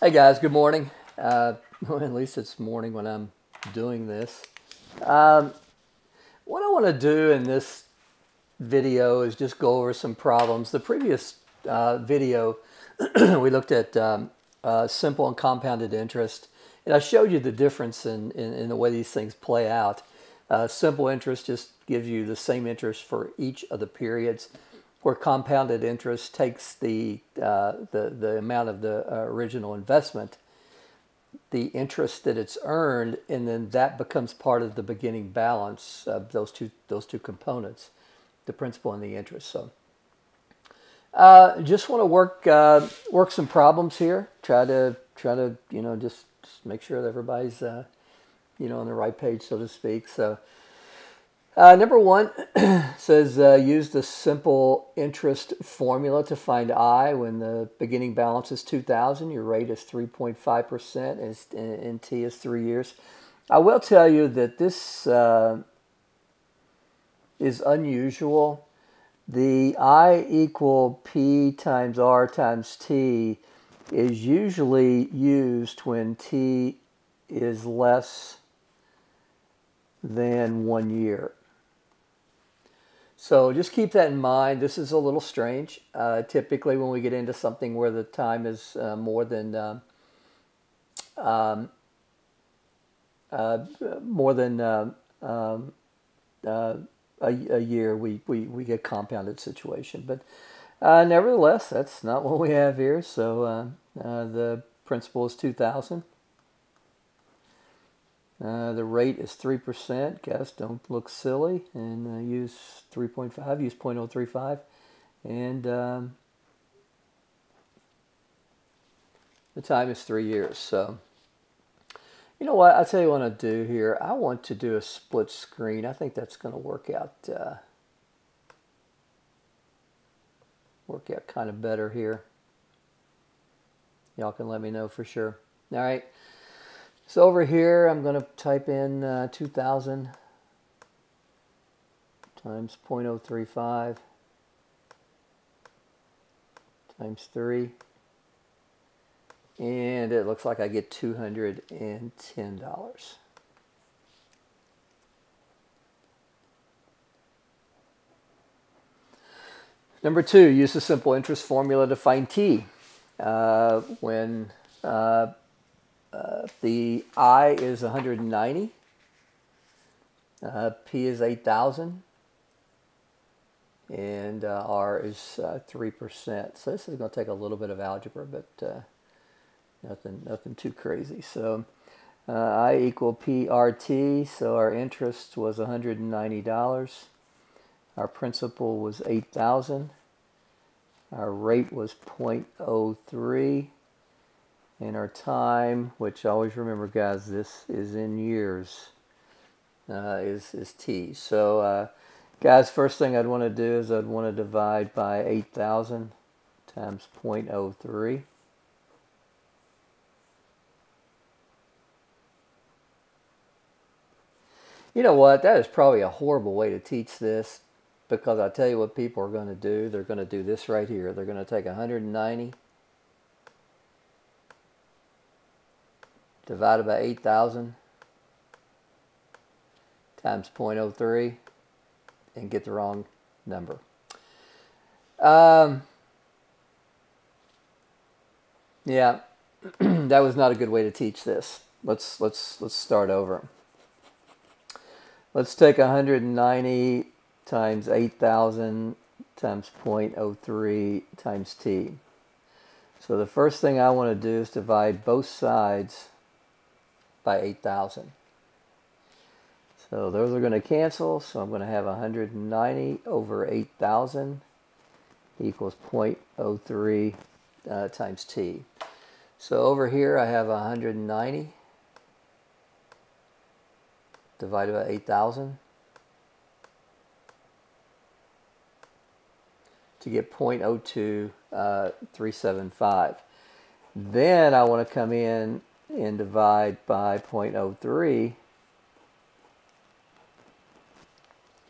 Hey guys, good morning. Well, at least it's morning when I'm doing this. Um, what I want to do in this video is just go over some problems. The previous video, we looked at simple and compounded interest, and I showed you the difference in the way these things play out. Simple interest just gives you the same interest for each of the periods, where compounded interest takes the amount of the original investment, the interest that it's earned, and then that becomes part of the beginning balance of those two components, the principal and the interest. So just want to work some problems here. Try to just make sure that everybody's on the right page, so to speak. So number one says use the simple interest formula to find I when the beginning balance is 2,000. Your rate is 3.5% and T is 3 years. I will tell you that this is unusual. The I equal P times R times T is usually used when T is less than 1 year. So just keep that in mind. This is a little strange. Typically when we get into something where the time is more than a year, we get compounded situation. But nevertheless, that's not what we have here. So the principal is 2,000. The rate is 3%. Guys, don't look silly and use 3.5. Use 0.035, and the time is 3 years. So, you know what? I'll tell you what I'll do here. I want to do a split screen. I think that's going to work out kind of better here. Y'all can let me know for sure. All right. So over here, I'm going to type in 2,000 times 0.035 times 3. And it looks like I get $210. Number two, use the simple interest formula to find T. When the I is 190, P is 8,000, and R is 3%. So this is going to take a little bit of algebra, but nothing too crazy. So I equal PRT, so our interest was $190. Our principal was 8,000. Our rate was 0.03. And our time, which always remember, guys, this is in years, is T. So, guys, first thing I'd want to do is I'd want to divide by 8,000 times 0.03. You know what? That is probably a horrible way to teach this, because I tell you what people are going to do. They're going to do this right here. They're going to take 190 divided by 8,000 times 0.03 and get the wrong number. Yeah, that was not a good way to teach this. Let's start over. Let's take 190 times 8,000 times 0.03 times T. So the first thing I want to do is divide both sides by 8,000. So those are going to cancel, so I'm going to have 190 over 8,000 equals 0.03 times T. So over here I have 190 divided by 8,000 to get 0.02375. Then I want to come in and divide by 0.03.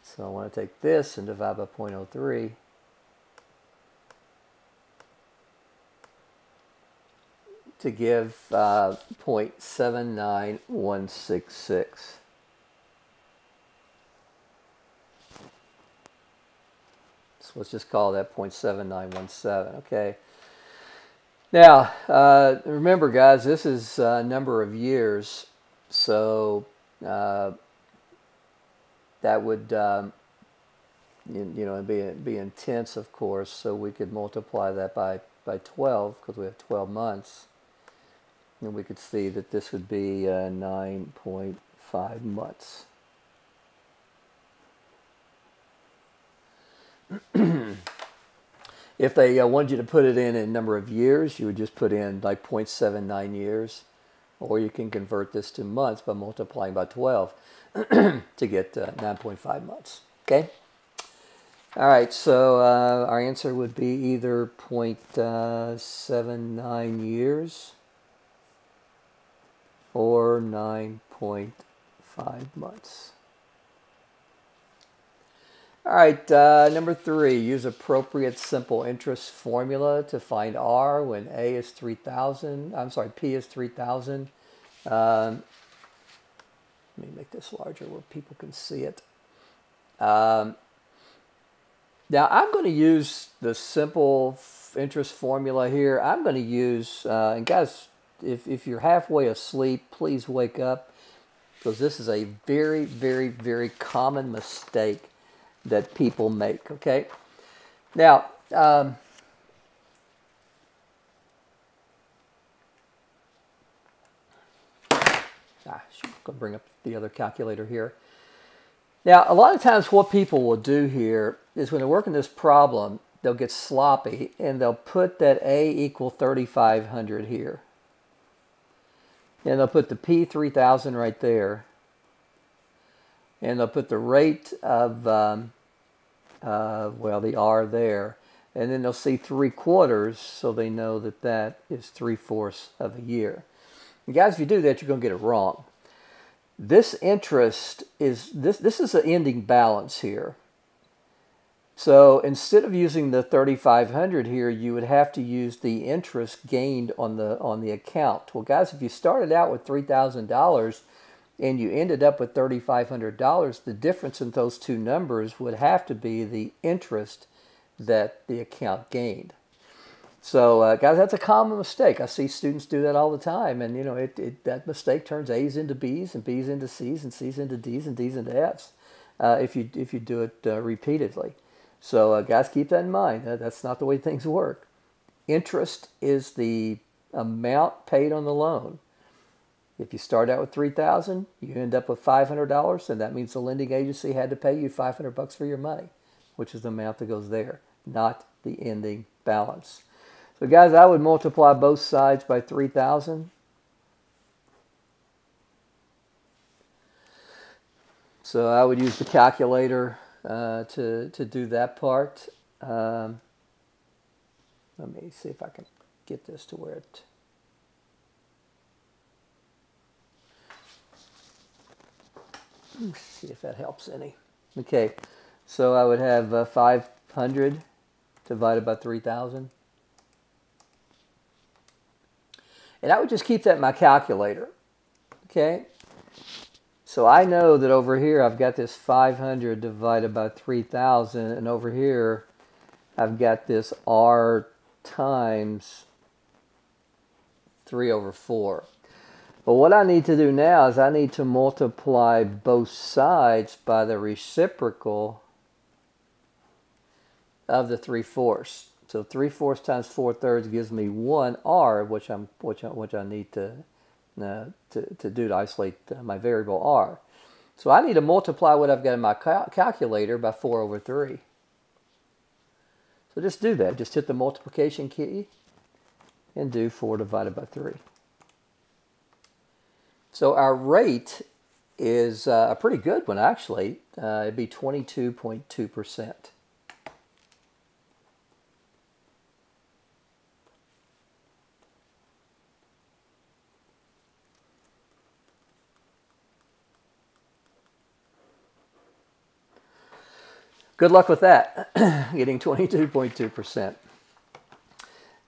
So I want to take this and divide by 0.03. to give 0.79166. So let's just call that 0.7917, okay? Now, remember guys, this is a number of years, so that would, be intense, of course, so we could multiply that by 12, because we have 12 months, and we could see that this would be 9.5 months. If they wanted you to put it in number of years, you would just put in like 0.79 years, or you can convert this to months by multiplying by 12 to get 9.5 months. Okay? All right, so our answer would be either 0.79 years or 9.5 months. All right, number 3, use appropriate simple interest formula to find R when A is 3,000. I'm sorry, P is 3,000. Let me make this larger where people can see it. Now, I'm going to use the simple interest formula here. I'm going to use, and guys, if you're halfway asleep, please wake up, because this is a very, very, very common mistake that people make, okay? Now, I'm going to bring up the other calculator here. Now, a lot of times what people will do here is when they're working this problem, they'll get sloppy and they'll put that A equal 3,500 here. And they'll put the P 3,000 right there. And they'll put the rate of, well, the R there. And then they'll see 3/4, so they know that that is 3/4 of a year. And guys, if you do that, you're going to get it wrong. This interest is, this is an ending balance here. So instead of using the 3,500 here, you would have to use the interest gained on the account. Well, guys, if you started out with $3,000 and you ended up with $3,500, the difference in those two numbers would have to be the interest that the account gained. So, guys, that's a common mistake. I see students do that all the time, and that mistake turns A's into B's and B's into C's and C's into D's and D's into F's if you do it repeatedly. So, guys, keep that in mind. That's not the way things work. Interest is the amount paid on the loan. If you start out with $3,000, you end up with $500, and that means the lending agency had to pay you $500 for your money, which is the amount that goes there, not the ending balance. So, guys, I would multiply both sides by 3,000. So I would use the calculator to do that part. Let me see if I can get this to where it... Let's see if that helps any. Okay, so I would have 500 divided by 3,000. And I would just keep that in my calculator, okay? So I know that over here I've got this 500 divided by 3,000, and over here I've got this R times 3/4. But what I need to do now is I need to multiply both sides by the reciprocal of the 3/4. So 3/4 times 4/3 gives me 1 R, which I need to do to isolate my variable R. So I need to multiply what I've got in my calculator by 4/3. So just do that. Just hit the multiplication key and do 4 divided by 3. So our rate is a pretty good one, actually. It'd be 22.2%. Good luck with that, getting 22.2%.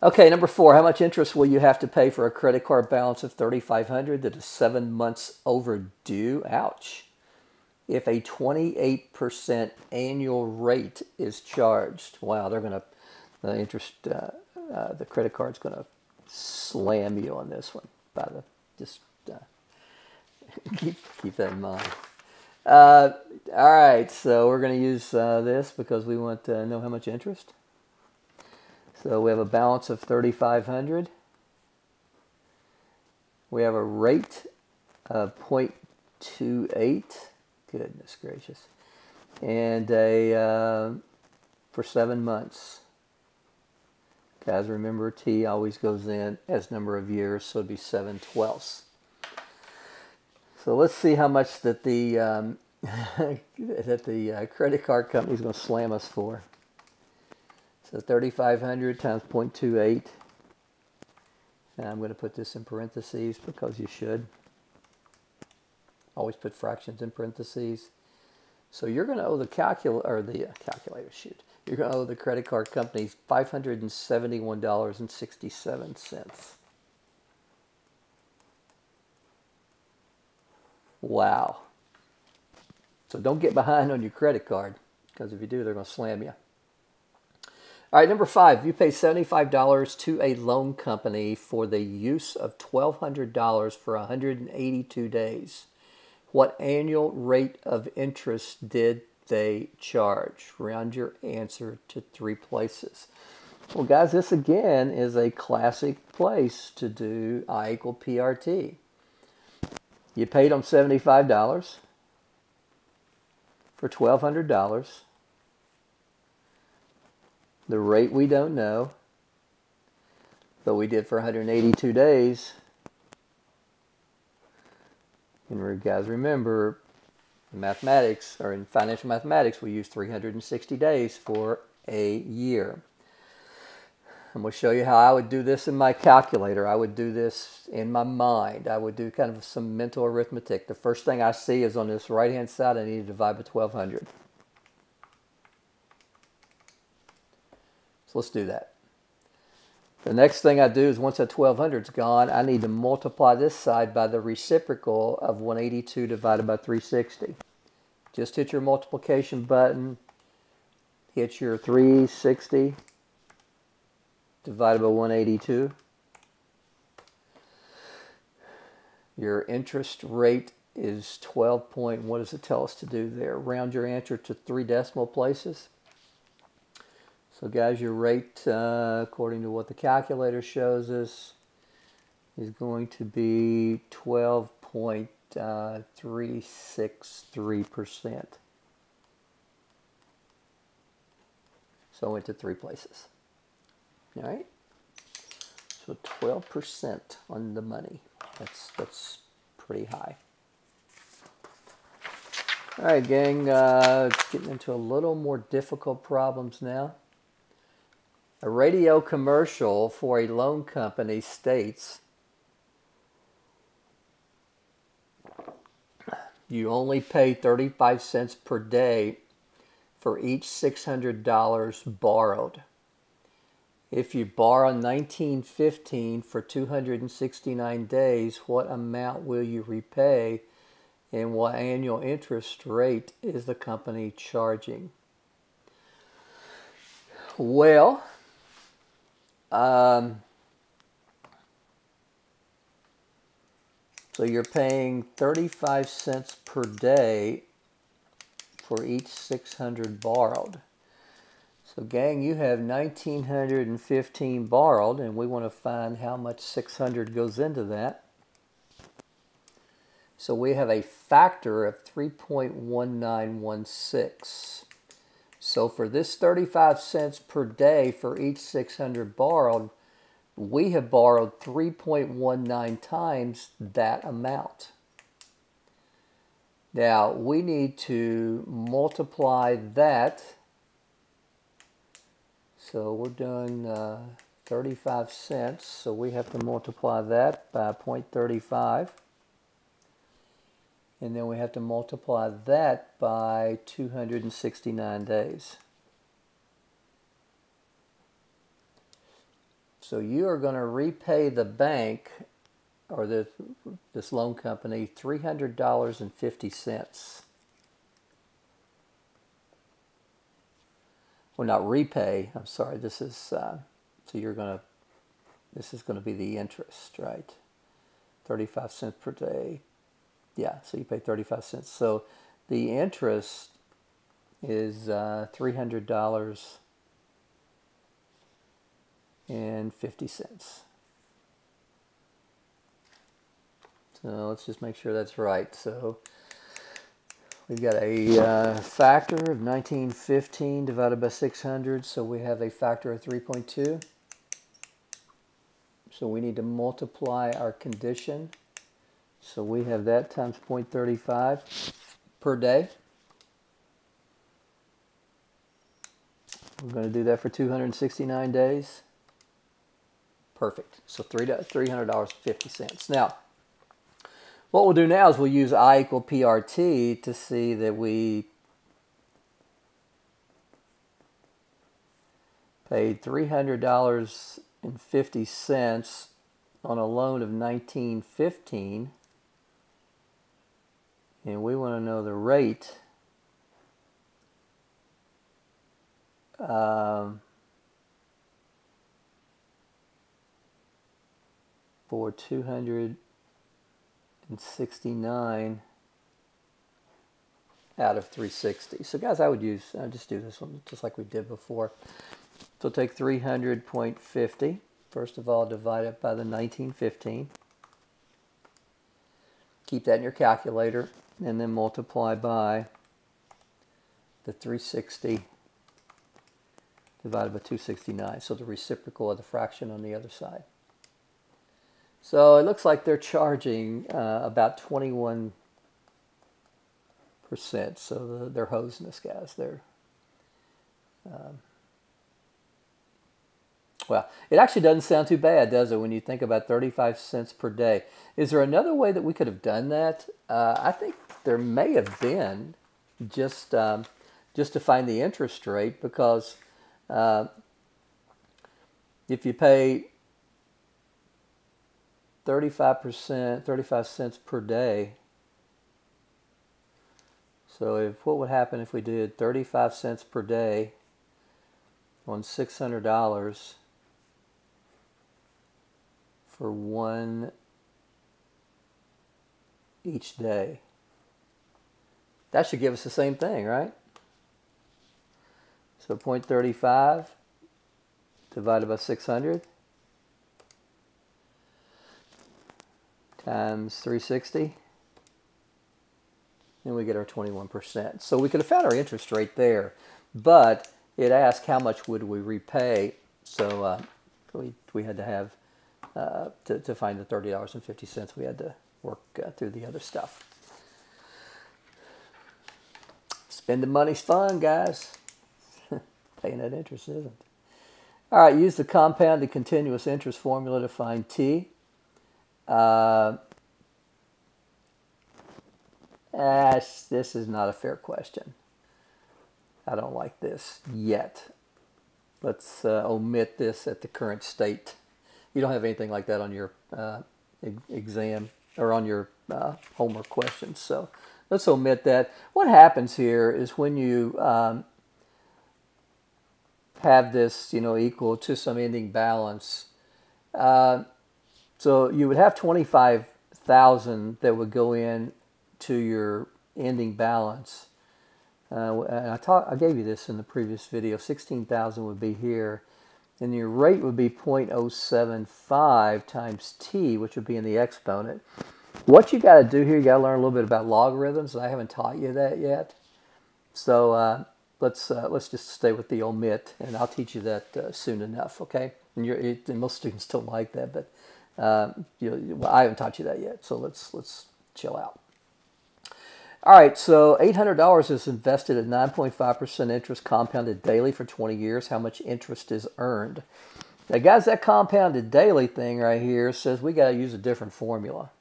Okay, number 4, how much interest will you have to pay for a credit card balance of $3,500 that is 7 months overdue? Ouch. If a 28% annual rate is charged. Wow, they're going to, the interest, the credit card's going to slam you on this one. Just keep that in mind. All right, so we're going to use this because we want to know how much interest. So we have a balance of $3,500. We have a rate of 0.28. Goodness gracious. And for 7 months. Guys, remember T always goes in as number of years, so it'd be 7/12. So let's see how much that the credit card company is going to slam us for. So 3,500 times 0.28. And I'm going to put this in parentheses because you should. Always put fractions in parentheses. So you're going to owe the calculator, shoot. You're going to owe the credit card company $571.67. Wow. So don't get behind on your credit card, because if you do, they're going to slam you. All right, number 5, you pay $75 to a loan company for the use of $1,200 for 182 days. What annual rate of interest did they charge? Round your answer to 3 places. Well, guys, this again is a classic place to do I equal PRT. You paid them $75 for $1,200. The rate we don't know, but we did for 182 days. And guys, remember, in mathematics, or in financial mathematics, we use 360 days for a year. I'm going to show you how I would do this in my calculator. I would do this in my mind. I would do kind of some mental arithmetic. The first thing I see is on this right-hand side, I need to divide by 1,200. So let's do that. The next thing I do is once that 1,200 is gone, I need to multiply this side by the reciprocal of 182 divided by 360. Just hit your multiplication button, hit your 360 divided by 182. Your interest rate is 12 point, what does it tell us to do there? Round your answer to 3 decimal places. So guys, your rate, according to what the calculator shows us, is going to be 12.363%. So I went to 3 places. All right. So 12% on the money. That's pretty high. All right, gang. Getting into a little more difficult problems now. A radio commercial for a loan company states you only pay 35 cents per day for each $600 borrowed. If you borrow $19.15 for 269 days, what amount will you repay, and what annual interest rate is the company charging? Well, so you're paying 35 cents per day for each 600 borrowed. So gang, you have 1,915 borrowed, and we want to find how much 600 goes into that. So we have a factor of 3.1916. So for this 35 cents per day for each 600 borrowed, we have borrowed 3.19 times that amount. Now we need to multiply that. So we're doing 35 cents, so we have to multiply that by 0.35. And then we have to multiply that by 269 days. So you are going to repay the bank or this loan company $300.50. Well, not repay. I'm sorry. This is so you're going to. This is going to be the interest, right? 35 cents per day. Yeah. So you pay 35 cents. So the interest is $300.50. So let's just make sure that's right. So we've got a factor of 1915 divided by 600. So we have a factor of 3.2. So we need to multiply our condition. So we have that times 0.35 per day. We're going to do that for 269 days. Perfect. So $300.50. Now, what we'll do now is we'll use I equal PRT to see that we paid $300.50 on a loan of $19.15, and we want to know the rate for 269 out of 360. So guys, I would use, just do this one just like we did before. So take 300.50, first of all, divide it by the 1915. Keep that in your calculator, and then multiply by the 360 divided by 269. So the reciprocal of the fraction on the other side. So it looks like they're charging about 21%. So they're hosing us, guys. They're well, it actually doesn't sound too bad, does it, when you think about 35 cents per day. Is there another way that we could have done that? I think there may have been, just to find the interest rate, because if you pay 35 cents per day, so what would happen if we did 35 cents per day on $600 for one each day? That should give us the same thing, right? So 0.35 divided by 600 times 360, and we get our 21%. So we could have found our interest rate there, but it asked how much would we repay, so we had to have, to find the $30.50, we had to work through the other stuff. Spending money's fun, guys. Paying that interest isn't. All right, use the compounded continuous interest formula to find T. This is not a fair question. I don't like this yet. Let's omit this at the current state. You don't have anything like that on your exam or on your homework questions, so let's omit that. What happens here is when you have this, equal to some ending balance, so you would have 25,000 that would go in to your ending balance. And I gave you this in the previous video. 16,000 would be here, and your rate would be 0.075 times t, which would be in the exponent. What you got to do here, you got to learn a little bit about logarithms. I haven't taught you that yet, so let's just stay with the omit, and I'll teach you that soon enough. Okay? And most students don't like that, but I haven't taught you that yet, so let's chill out. All right, so $800 is invested at 9.5% interest compounded daily for 20 years. How much interest is earned? Now, guys, that compounded daily thing right here says we got to use a different formula.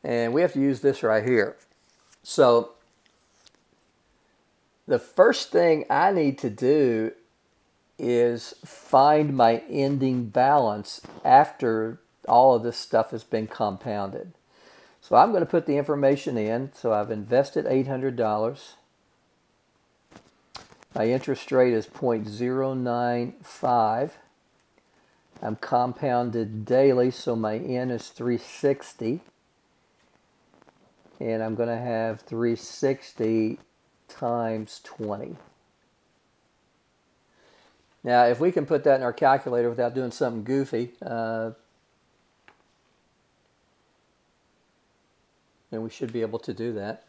And we have to use this right here. So the first thing I need to do is find my ending balance after all of this stuff has been compounded. So I'm going to put the information in. So I've invested $800. My interest rate is 0.095. I'm compounded daily, so my N is 360. And I'm going to have 360 times 20. Now, if we can put that in our calculator without doing something goofy, then we should be able to do that.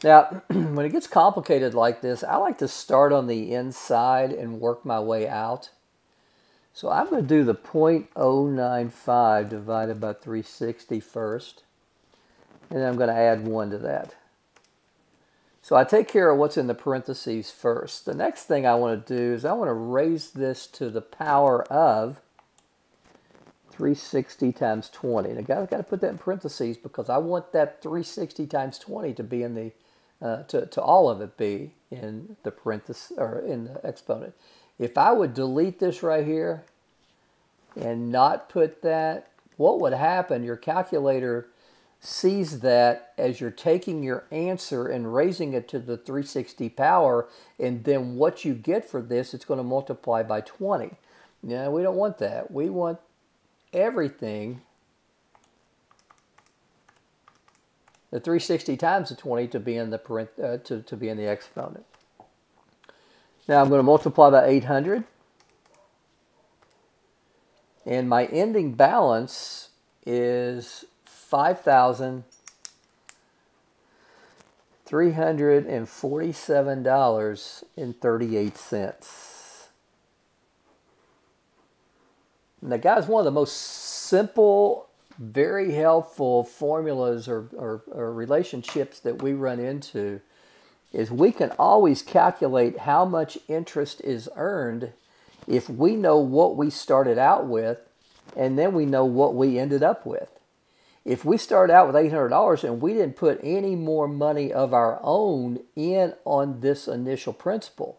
Now, when it gets complicated like this, I like to start on the inside and work my way out. So I'm going to do the 0.095 divided by 360 first. And then I'm going to add 1 to that. So I take care of what's in the parentheses first. The next thing I want to do is I want to raise this to the power of 360 times 20. And I've got to put that in parentheses because I want that 360 times 20 to be in the, to all of it be in the parentheses, or in the exponent. If I would delete this right here and not put that, what would happen? Your calculator sees that as you're taking your answer and raising it to the 360 power, and then what you get for this, it's going to multiply by 20. Now, we don't want that. We want everything, the 360 times the 20, to be in the to be in the exponent. Now I'm going to multiply by 800, and my ending balance is $5,347.38. Now, guys, one of the most simple, very helpful formulas or relationships that we run into is we can always calculate how much interest is earned if we know what we started out with and then we know what we ended up with. If we started out with $800 and we didn't put any more money of our own in on this initial principal,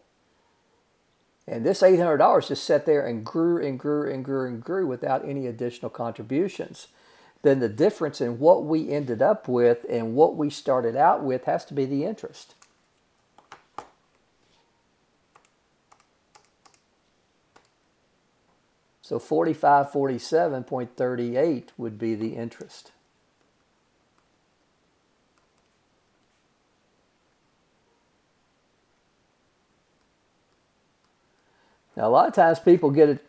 and this $800 just sat there and grew and grew and grew and grew without any additional contributions, then the difference in what we ended up with and what we started out with has to be the interest. So 4547.38 would be the interest. Now, a lot of times people get it,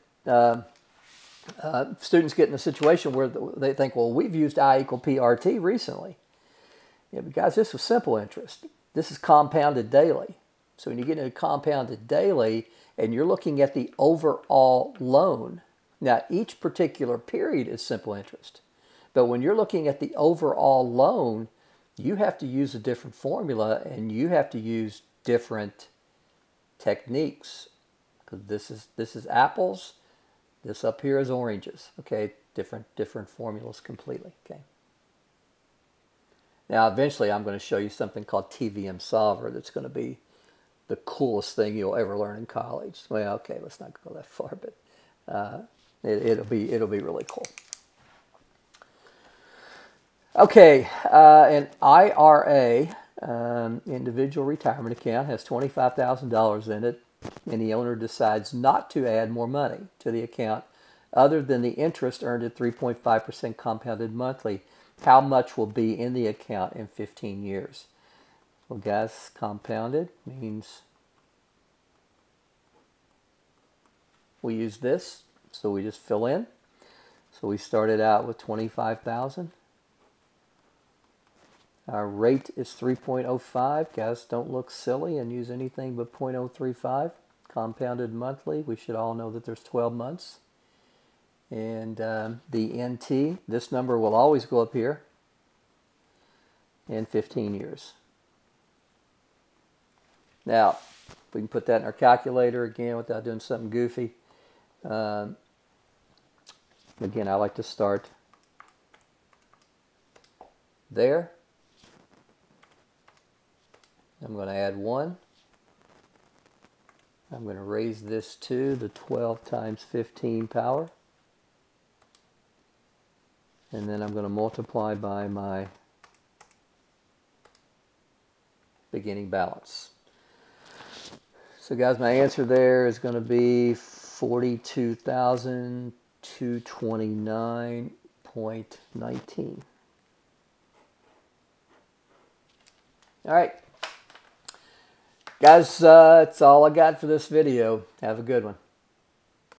students get in a situation where they think, well, we've used I equal PRT recently. Yeah, but guys, this was simple interest. This is compounded daily. So when you get into compounded daily and you're looking at the overall loan, now each particular period is simple interest. But when you're looking at the overall loan, you have to use a different formula and you have to use different techniques. This is apples. This up here is oranges. Okay, different formulas completely. Okay. Now, eventually, I'm going to show you something called TVM Solver. That's going to be the coolest thing you'll ever learn in college. Well, okay, let's not go that far, but it'll be really cool. Okay, an IRA, individual retirement account, has $25,000 in it. And the owner decides not to add more money to the account other than the interest earned at 3.5% compounded monthly. How much will be in the account in 15 years? Well, guys, compounded means we use this, so we just fill in. So we started out with 25,000. Our rate is 3.05. Guys, don't look silly and use anything but 0.035. Compounded monthly. We should all know that there's 12 months. And the NT, this number will always go up here, in 15 years. Now, we can put that in our calculator again without doing something goofy. Again, I like to start there. I'm going to add 1. I'm going to raise this to the 12 times 15 power. And then I'm going to multiply by my beginning balance. So guys, my answer there is going to be 42,229.19. All right. Guys, that's all I got for this video. Have a good one.